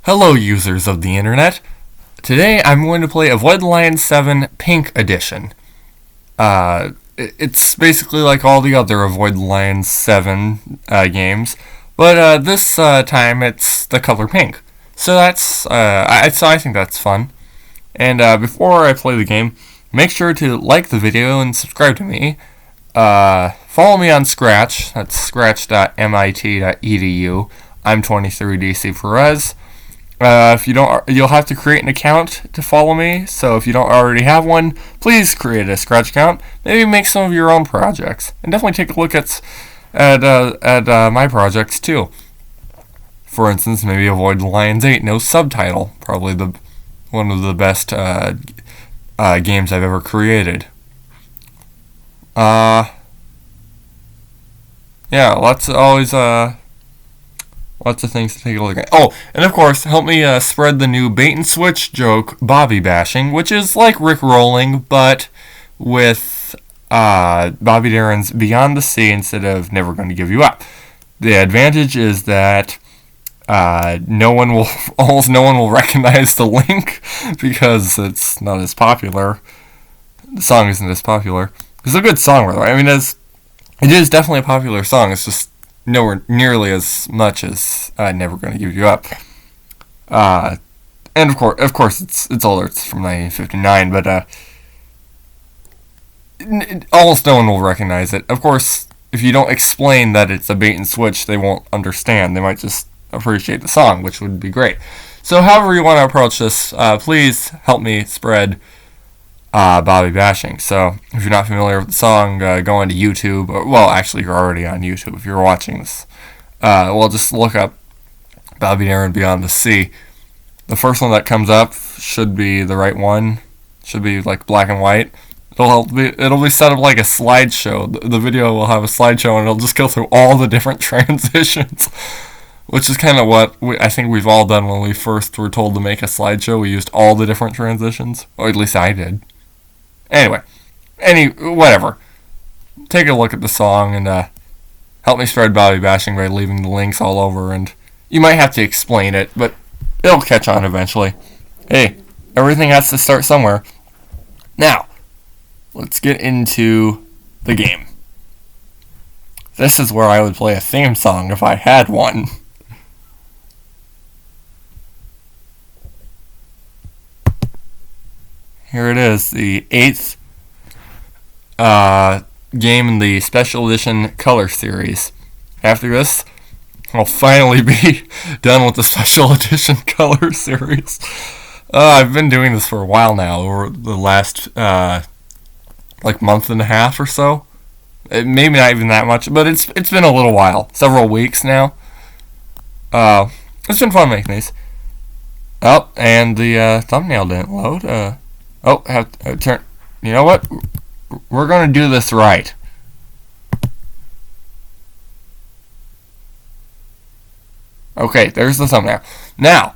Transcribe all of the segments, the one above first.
Hello, users of the internet. Today I'm going to play Avoid the Lion 7 Pink Edition. It's basically like all the other Avoid the Lion 7 games, but this time it's the color pink. So I think that's fun. And before I play the game, make sure to like the video and subscribe to me. Follow me on Scratch. That's scratch.mit.edu. I'm 23DC Perez. If you don't, you'll have to create an account to follow me. So if you don't already have one, please create a Scratch account. Maybe make some of your own projects, and definitely take a look at my projects too. For instance, maybe Avoid the Lions 8, no subtitle. Probably one of the best games I've ever created. Yeah, lots of things to take a look at. Oh, and of course, help me spread the new bait and switch joke, Bobby bashing, which is like Rick rolling, but with Bobby Darin's Beyond the Sea instead of Never Gonna Give You Up. The advantage is that almost no one will recognize the link because it's not as popular. The song isn't as popular. It's a good song, by the way. I mean, it is definitely a popular song. It's just nowhere nearly as much as Never Gonna Give You Up. And of course, it's older. It's from 1959, but almost no one will recognize it. Of course, if you don't explain that it's a bait and switch, they won't understand. They might just appreciate the song, which would be great. So, however you want to approach this, please help me spread Bobby bashing. So, if you're not familiar with the song, go into YouTube. Well, actually, you're already on YouTube if you're watching this. Just look up Bobby Darin Beyond the Sea. The first one that comes up should be the right one. Should be like black and white. It'll be set up like a slideshow. The video will have a slideshow, and it'll just go through all the different transitions, which is kind of what I think we've all done when we first were told to make a slideshow. We used all the different transitions, or at least I did. Anyway, whatever. Take a look at the song and help me spread Bobby bashing by leaving the links all over. And you might have to explain it, but it'll catch on eventually. Hey, everything has to start somewhere. Now, let's get into the game. This is where I would play a theme song if I had one. Here it is, the 8th game in the Special Edition Color Series. After this, I'll finally be done with the Special Edition Color Series. I've been doing this for a while now, over the last month and a half or so. Maybe not even that much, but it's been a little while, several weeks now. It's been fun making these. Oh, and the thumbnail didn't load. Have to turn. You know what? We're gonna do this right. Okay, there's the thumbnail. Now,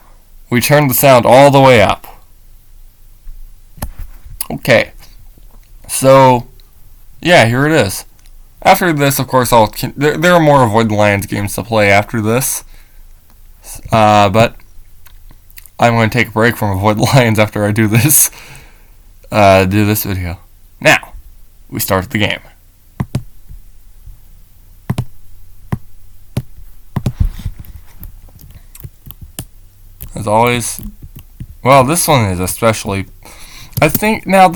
we turn the sound all the way up. Okay. So, yeah, here it is. After this, of course, there are more Avoid the Lions games to play after this. But I'm going to take a break from Avoid the Lions after I do this. Do this video. Now, we start the game. As always, well, this one is especially. I think now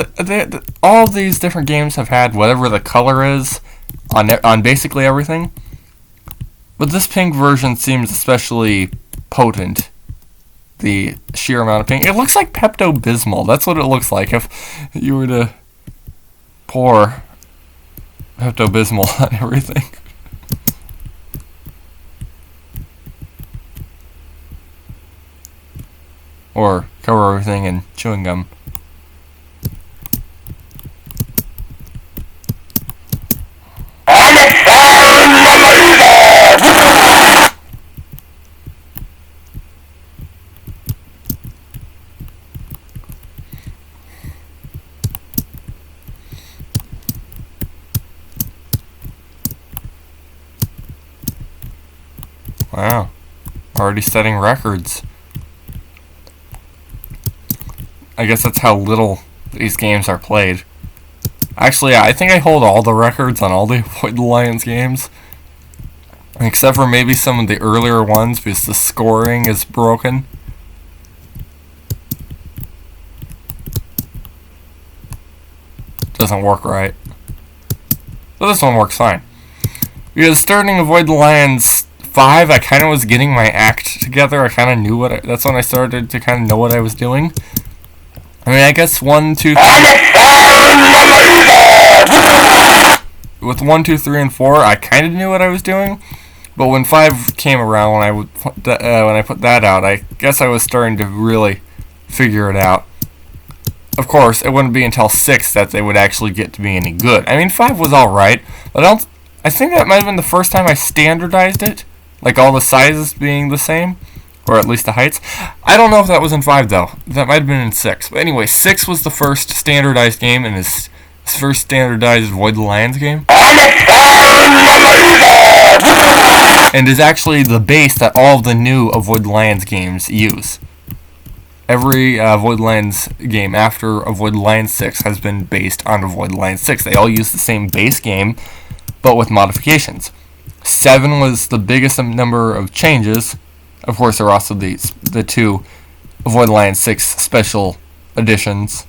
all of these different games have had whatever the color is on basically everything, but this pink version seems especially potent. The sheer amount of pink. It looks like Pepto-Bismol. That's what it looks like if you were to pour Pepto-Bismol on everything. Or cover everything in chewing gum. Wow. Already setting records. I guess that's how little these games are played. Actually, I think I hold all the records on all the Avoid the Lions games. Except for maybe some of the earlier ones because the scoring is broken. Doesn't work right. But this one works fine. Because starting Avoid the Lions 5, I kind of was getting my act together. I kind of knew that's when I started to kind of know what I was doing. I mean, I guess 1, 2, 3... With 1, 2, 3, and 4, I kind of knew what I was doing. But when 5 came around, when I put that out, I guess I was starting to really figure it out. Of course, it wouldn't be until 6 that they would actually get to be any good. I mean, 5 was alright, but I think that might have been the first time I standardized it. Like, all the sizes being the same. Or at least the heights. I don't know if that was in 5, though. That might have been in 6. But anyway, 6 was the first standardized game, and his first standardized Avoid the Lions game. And is actually the base that all of the new Avoid the Lions games use. Every Avoid the Lions game after Avoid the Lions 6 has been based on Avoid the Lions 6. They all use the same base game, but with modifications. 7 was the biggest number of changes. Of course, there are also the 2 Avoid the Lions 6 special editions.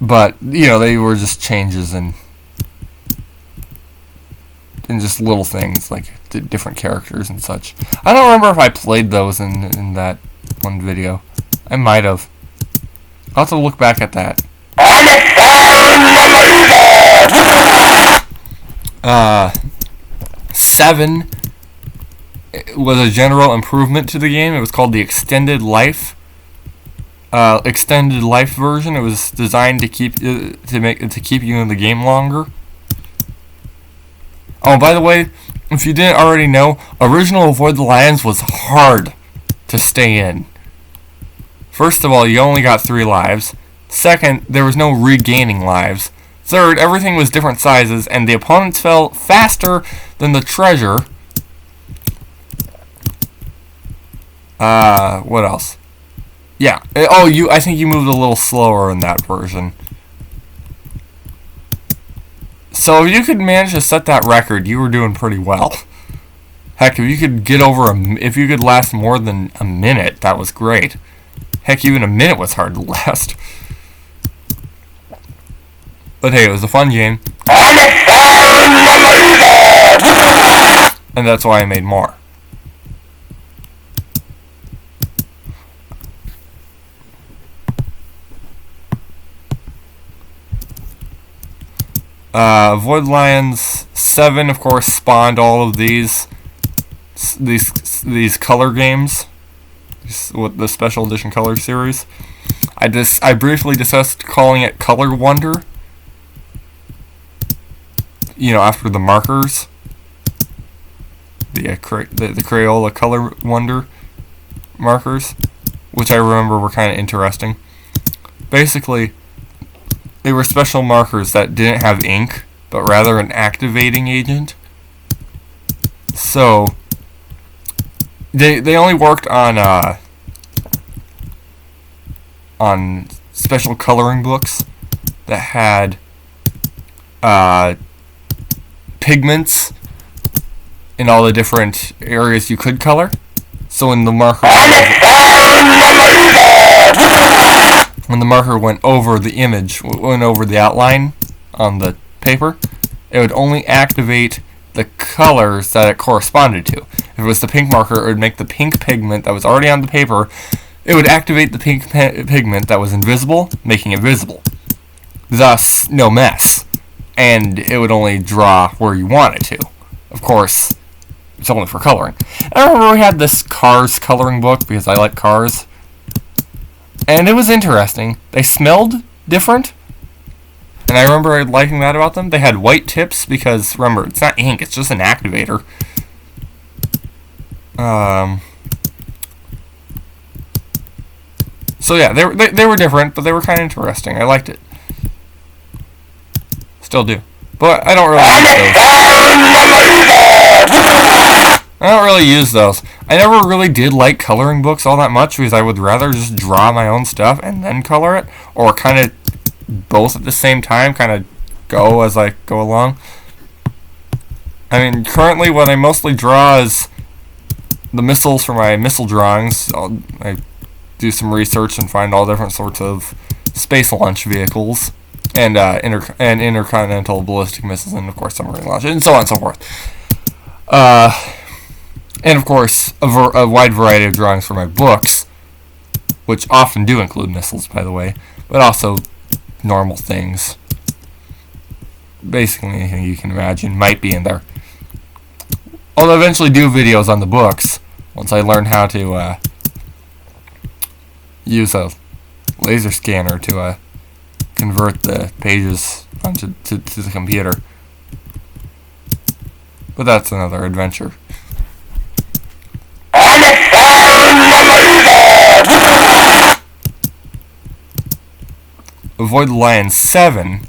But, you know, they were just changes and just little things, like different characters and such. I don't remember if I played those in that one video. I might have. I'll have to look back at that. 7 was a general improvement to the game. It was called the Extended Life version. It was designed to keep you in the game longer. Oh, by the way, if you didn't already know, original Avoid the Lions was hard to stay in. First of all, you only got 3 lives. Second, there was no regaining lives. Third, everything was different sizes, and the opponents fell faster than the treasure. What else? Yeah. I think you moved a little slower in that version. So if you could manage to set that record, you were doing pretty well. Heck, if you could if you could last more than a minute, that was great. Heck, even a minute was hard to last. But hey, it was a fun game. And that's why I made more. Avoid Lions 7, of course, spawned all of these color games, with the special edition color series. I briefly discussed calling it Color Wonder. You know, after the markers, the Crayola Color Wonder markers, which I remember were kind of interesting. Basically, they were special markers that didn't have ink, but rather an activating agent. So they only worked on special coloring books that had pigments in all the different areas you could color. So when the marker went over the image, went over the outline on the paper, it would only activate the colors that it corresponded to. If it was the pink marker, it would make the pink pigment that was already on the paper, it would activate the pink pigment that was invisible, making it visible. Thus, no mess. And it would only draw where you want it to. Of course, it's only for coloring. I remember we had this Cars coloring book, because I like cars. And it was interesting. They smelled different. And I remember liking that about them. They had white tips because, remember, it's not ink, it's just an activator. So yeah, they were different, but they were kind of interesting. I liked it. Still do. But I don't really like I don't really use those. I never really did like coloring books all that much because I would rather just draw my own stuff and then color it, or kind of both at the same time, kind of go as I go along. I mean, currently what I mostly draw is the missiles for my missile drawings. I do some research and find all different sorts of space launch vehicles and intercontinental ballistic missiles, and of course submarine launch, and so on and so forth. And of course, a wide variety of drawings for my books, which often do include missiles, by the way, but also normal things. Basically anything you can imagine might be in there. I'll eventually do videos on the books once I learn how to use a laser scanner to convert the pages onto to the computer. But that's another adventure. Avoid the Lion 7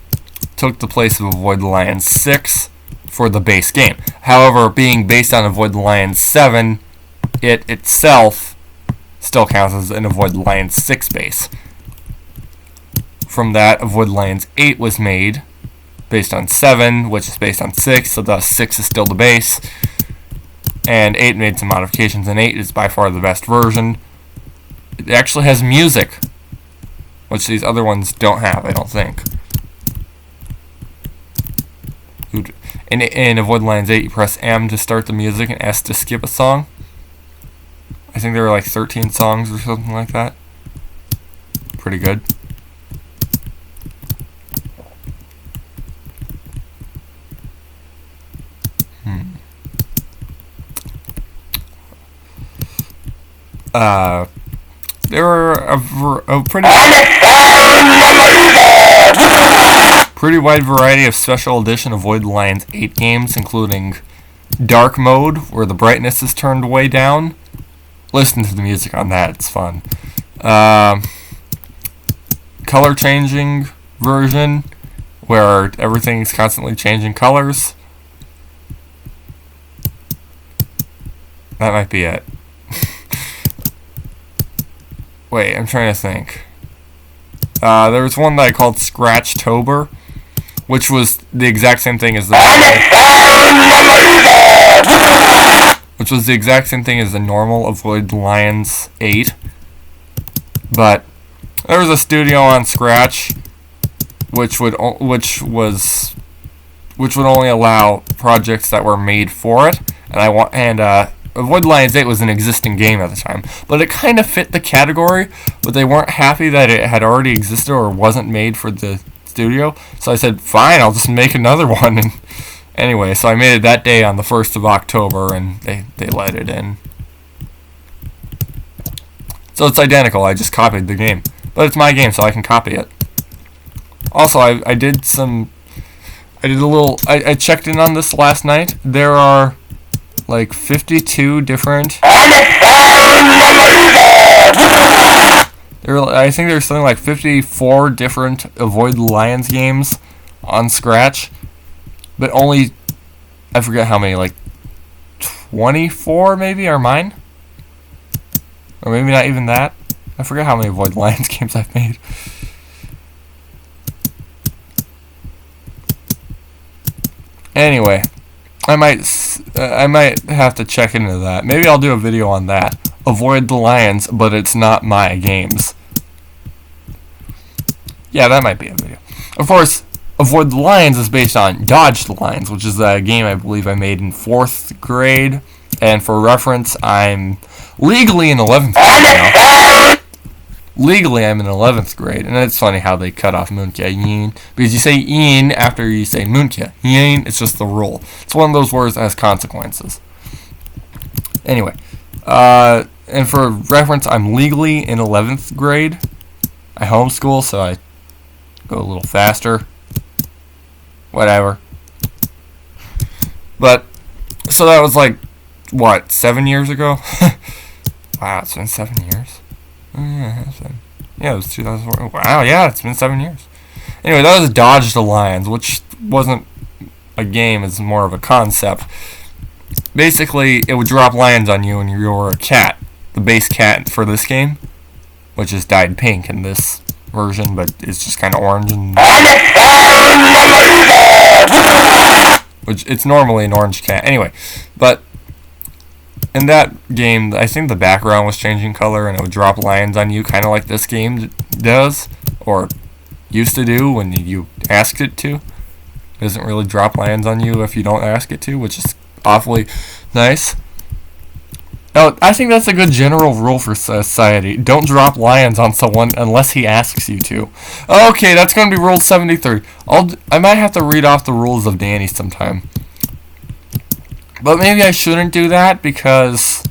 took the place of Avoid the Lion 6 for the base game. However, being based on Avoid the Lion 7, it itself still counts as an Avoid the Lion 6 base. From that, Avoid the Lions 8 was made based on 7, which is based on 6, so thus 6 is still the base. And 8 made some modifications, and 8 is by far the best version. It actually has music, which these other ones don't have, I don't think. In Avoid the Lions 8, you press M to start the music and S to skip a song. I think there were like 13 songs or something like that. Pretty good. There were a pretty wide variety of special edition Avoid the Lions 8 games, including Dark Mode, where the brightness is turned way down. Listen to the music on that, it's fun. Color changing version, where everything's constantly changing colors. That might be it. Wait, I'm trying to think. There was one that I called Scratchtober, which was the exact same thing as the normal Avoid the Lions 8. But there was a studio on Scratch which would only allow projects that were made for it, and Avoid the Lions 8 was an existing game at the time, but it kind of fit the category, but they weren't happy that it had already existed or wasn't made for the studio, so I said, fine, I'll just make another one. And anyway, so I made it that day on the 1st of October, and they let it in. So it's identical, I just copied the game. But it's my game, so I can copy it. Also, I checked in on this last night. There are like 52 different. I think there's something like 54 different Avoid the Lions games on Scratch, but only, I forget how many, like 24 maybe are mine, or maybe not even that. I forget how many Avoid the Lions games I've made. Anyway, I might have to check into that. Maybe I'll do a video on that. Avoid the Lions, but it's not my games. Yeah, that might be a video. Of course, Avoid the Lions is based on Dodge the Lions, which is a game I believe I made in 4th grade. And for reference, I'm legally in 11th grade now. Legally, I'm in 11th grade, and it's funny how they cut off Moonkya Yin, because you say Yin after you say Moonkya. Yin, it's just the rule. It's one of those words that has consequences. Anyway, and for reference, I'm legally in 11th grade. I homeschool, so I go a little faster. Whatever. But, so that was like, what, 7 years ago? Wow, it's been 7 years. Yeah, it was 2004. Wow, yeah, it's been 7 years. Anyway, that was Dodge the Lions, which wasn't a game, it's more of a concept. basically it would drop lions on you and you were a cat. The base cat for this game, which is dyed pink in this version, but it's just kind of orange and which it's normally an orange cat. Anyway, but in that game, I think the background was changing color and it would drop lions on you, kind of like this game does, or used to do when you asked it to. It doesn't really drop lions on you if you don't ask it to, which is awfully nice. Now, I think that's a good general rule for society. Don't drop lions on someone unless he asks you to. Okay, that's going to be rule 73. I might have to read off the rules of Danny sometime. But maybe I shouldn't do that because,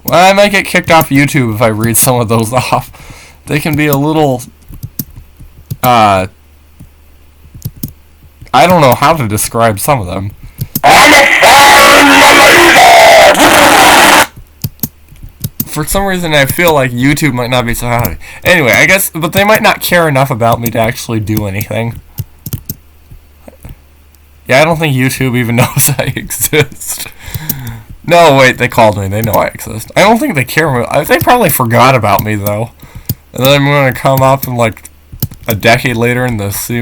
well, I might get kicked off YouTube if I read some of those off. They can be a little, I don't know how to describe some of them. For some reason, I feel like YouTube might not be so happy. Anyway, I guess, but they might not care enough about me to actually do anything. Yeah, I don't think YouTube even knows I exist. No, wait, they called me. They know I exist. I don't think they care. They probably forgot about me, though. And then I'm going to come up in, like, a decade later and they'll see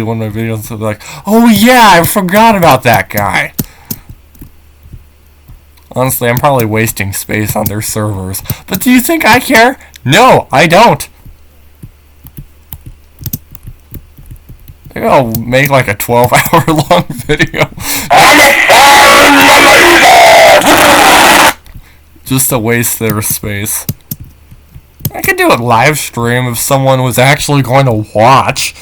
one of my videos and be like, oh, yeah, I forgot about that guy. Honestly, I'm probably wasting space on their servers. But do you think I care? No, I don't. Maybe I'll make like a 12-hour long video. Just to waste their space. I could do a live stream if someone was actually going to watch.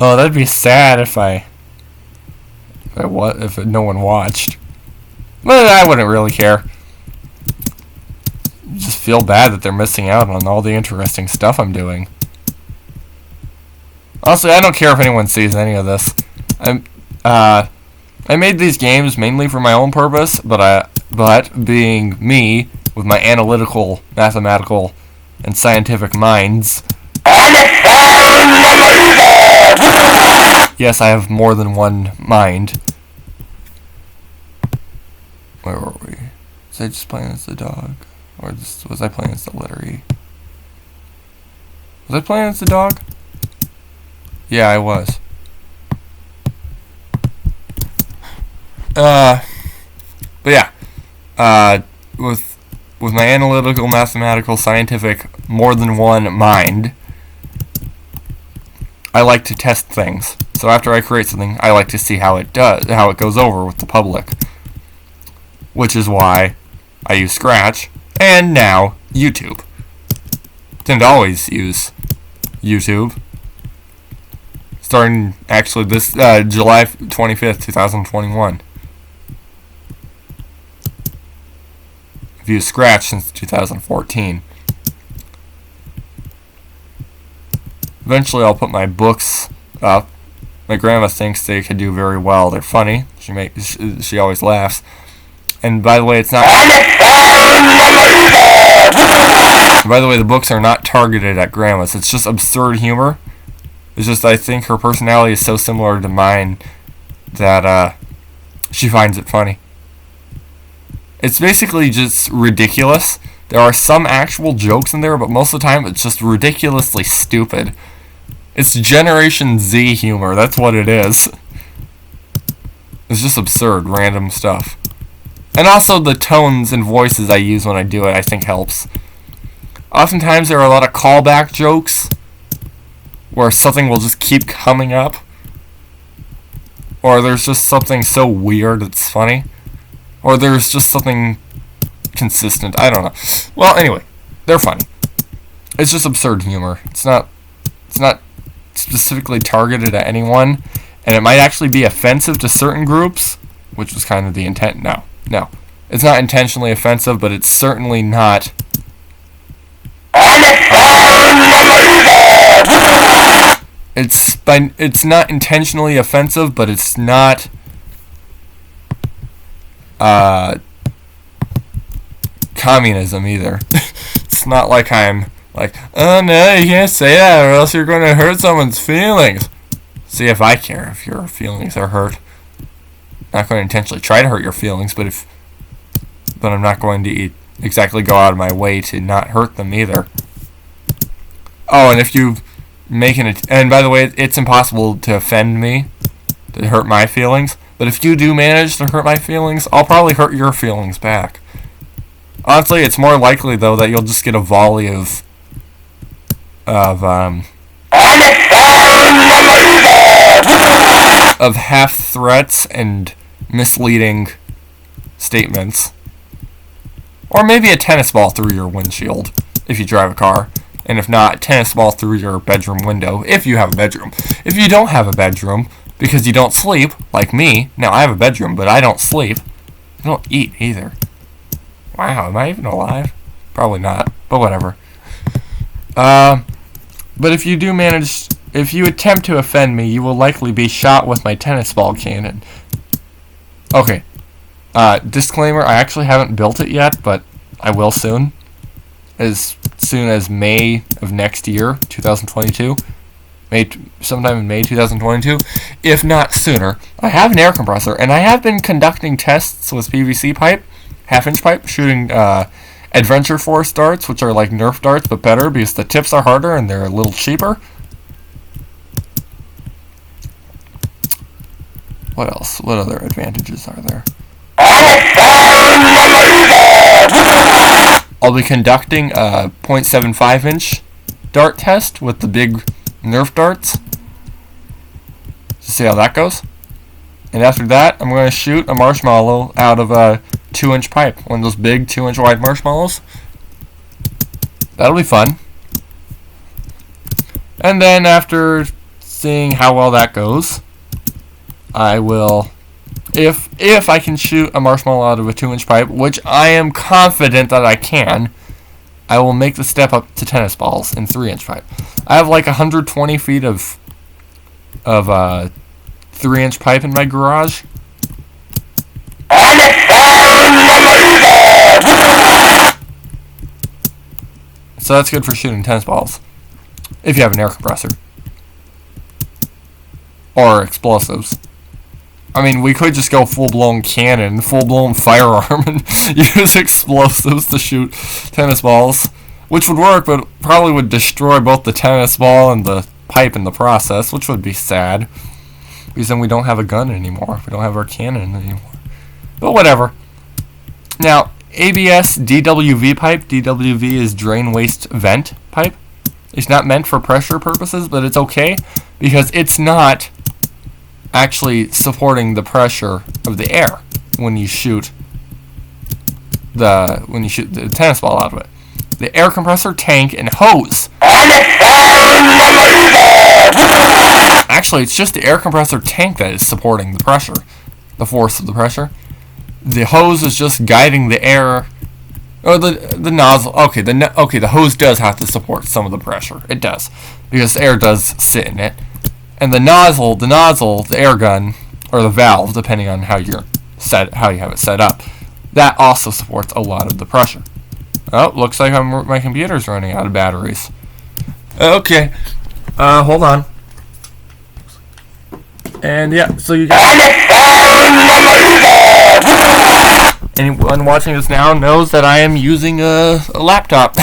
Oh, that'd be sad if no one watched. But I wouldn't really care. Just feel bad that they're missing out on all the interesting stuff I'm doing. Honestly, I don't care if anyone sees any of this. I made these games mainly for my own purpose, but being me, with my analytical, mathematical, and scientific minds. Yes, I have more than one mind. Where were we? Was I just playing as the dog? Or was I playing as the letter E? Was I playing as the dog? Yeah, I was. But yeah. With my analytical, mathematical, scientific, more than one mind, I like to test things. So after I create something, I like to see how it goes over with the public. Which is why I use Scratch, and now YouTube. Didn't always use YouTube. Starting, actually, this July 25th, 2021. I've used Scratch since 2014. Eventually, I'll put my books up. My grandma thinks they could do very well. They're funny. She always laughs. And by the way, it's not. By the way, the books are not targeted at grandmas. It's just absurd humor. It's just I think her personality is so similar to mine that she finds it funny. It's basically just ridiculous. There are some actual jokes in there, but most of the time it's just ridiculously stupid. It's Generation Z humor. That's what it is. It's just absurd, random stuff. And also the tones and voices I use when I do it, I think helps. Oftentimes there are a lot of callback jokes where something will just keep coming up. Or there's just something so weird it's funny. Or there's just something consistent. I don't know. Well, anyway, they're funny. It's just absurd humor. It's not specifically targeted at anyone. And it might actually be offensive to certain groups, which was kind of the intent. No. It's not intentionally offensive, but it's certainly not. It's not intentionally offensive, but it's not communism either. It's not like I'm like, oh no, you can't say that or else you're going to hurt someone's feelings. See if I care if your feelings are hurt. not going to intentionally try to hurt your feelings, but I'm not going to exactly go out of my way to not hurt them either. Oh, and if you and by the way, it's impossible to offend me, to hurt my feelings, but if you do manage to hurt my feelings, I'll probably hurt your feelings back. Honestly, it's more likely, though, that you'll just get a volley of half threats and misleading statements. Or maybe a tennis ball through your windshield, if you drive a car. And if not, tennis ball through your bedroom window, if you have a bedroom. If you don't have a bedroom, because you don't sleep, like me. Now, I have a bedroom, but I don't sleep. I don't eat, either. Wow, am I even alive? Probably not, but whatever. But if you attempt to offend me, you will likely be shot with my tennis ball cannon. Okay. Disclaimer, I actually haven't built it yet, but I will soon. As soon as May of next year, 2022. Sometime in May 2022, if not sooner. I have an air compressor, and I have been conducting tests with PVC pipe, half-inch pipe, shooting Adventure Force darts, which are like Nerf darts, but better because the tips are harder and they're a little cheaper. What else? What other advantages are there? I'll be conducting a 0.75-inch dart test with the big Nerf darts to see how that goes. And after that, I'm going to shoot a marshmallow out of a 2-inch pipe. One of those big 2-inch wide marshmallows. That'll be fun. And then after seeing how well that goes, I will, if I can shoot a marshmallow out of a 2-inch pipe, which I am confident that I can, I will make the step up to tennis balls in 3-inch pipe. I have like 120 feet of 3-inch pipe in my garage. So that's good for shooting tennis balls. If you have an air compressor. Or explosives. I mean, we could just go full-blown cannon, full-blown firearm, and use explosives to shoot tennis balls. Which would work, but probably would destroy both the tennis ball and the pipe in the process, which would be sad. Because then we don't have a gun anymore. We don't have our cannon anymore. But whatever. Now, ABS DWV pipe. DWV is drain waste vent pipe. It's not meant for pressure purposes, but it's okay because it's not actually supporting the pressure of the air when you shoot the tennis ball out of it. The air compressor, tank, and hose. Actually, it's just the air compressor tank that is supporting the pressure, the force of the pressure. The hose is just guiding the air, or the nozzle. Okay, the hose does have to support some of the pressure. It does, because the air does sit in it. And the nozzle, the air gun, or the valve, depending on how you have it set up, that also supports a lot of the pressure. Oh, looks like my computer's running out of batteries. Okay, hold on. And yeah, so you guys, anyone watching this now knows that I am using a laptop.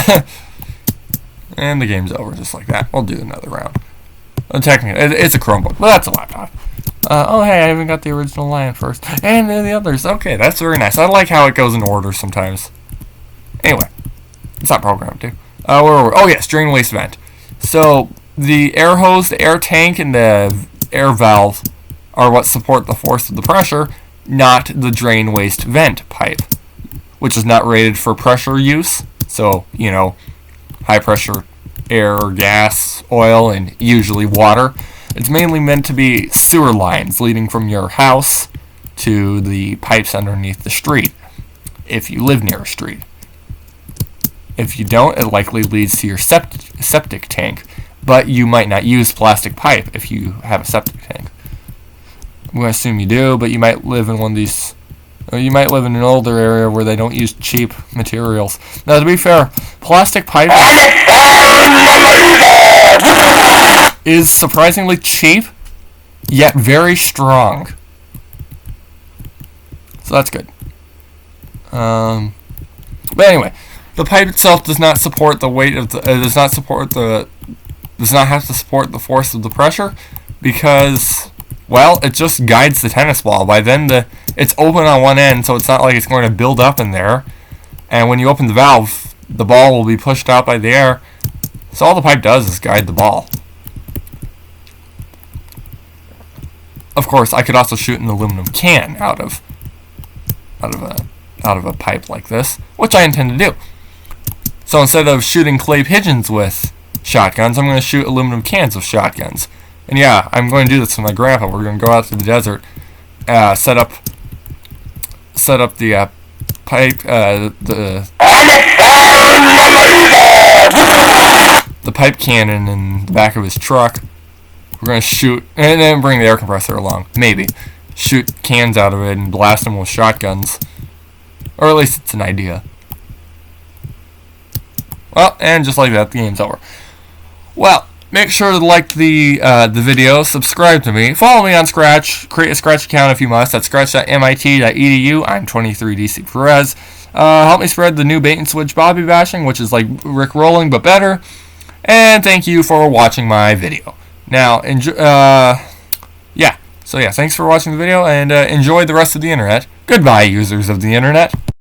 And the game's over just like that. We'll do another round. Technically, it's a Chromebook, but that's a laptop. Oh, hey, I even got the original line first. And then the others. Okay, that's very nice. I like how it goes in order sometimes. Anyway, it's not programmed to. Where were we? Oh, yes, drain waste vent. So, the air hose, the air tank, and the air valve are what support the force of the pressure, not the drain waste vent pipe, which is not rated for pressure use. So, high pressure air or gas, oil, and usually water. It's mainly meant to be sewer lines leading from your house to the pipes underneath the street, if you live near a street. If you don't, it likely leads to your septic tank, but you might not use plastic pipe if you have a septic tank. I'm going to assume you do, but you might live in one of these, or you might live in an older area where they don't use cheap materials. Now, to be fair, plastic pipe is surprisingly cheap, yet very strong. So that's good. But anyway, the pipe itself does not support the weight of the. Does not have to support the force of the pressure, because, well, it just guides the tennis ball. By then, it's open on one end, so it's not like it's going to build up in there. And when you open the valve, the ball will be pushed out by the air. So all the pipe does is guide the ball. Of course, I could also shoot an aluminum can out of a pipe like this, which I intend to do. So instead of shooting clay pigeons with shotguns, I'm going to shoot aluminum cans with shotguns. And yeah, I'm going to do this with my grandpa. We're going to go out to the desert, set up the pipe, the pipe cannon in the back of his truck. We're going to shoot, and then bring the air compressor along. Maybe. Shoot cans out of it and blast them with shotguns. Or at least it's an idea. Well, and just like that, the game's over. Well, make sure to like the video, subscribe to me, follow me on Scratch, create a Scratch account if you must. That's scratch.mit.edu. I'm 23DC Perez. Help me spread the new bait and switch Bobby bashing, which is like Rick rolling but better. And thank you for watching my video. Now, thanks for watching the video, and enjoy the rest of the internet. Goodbye, users of the internet.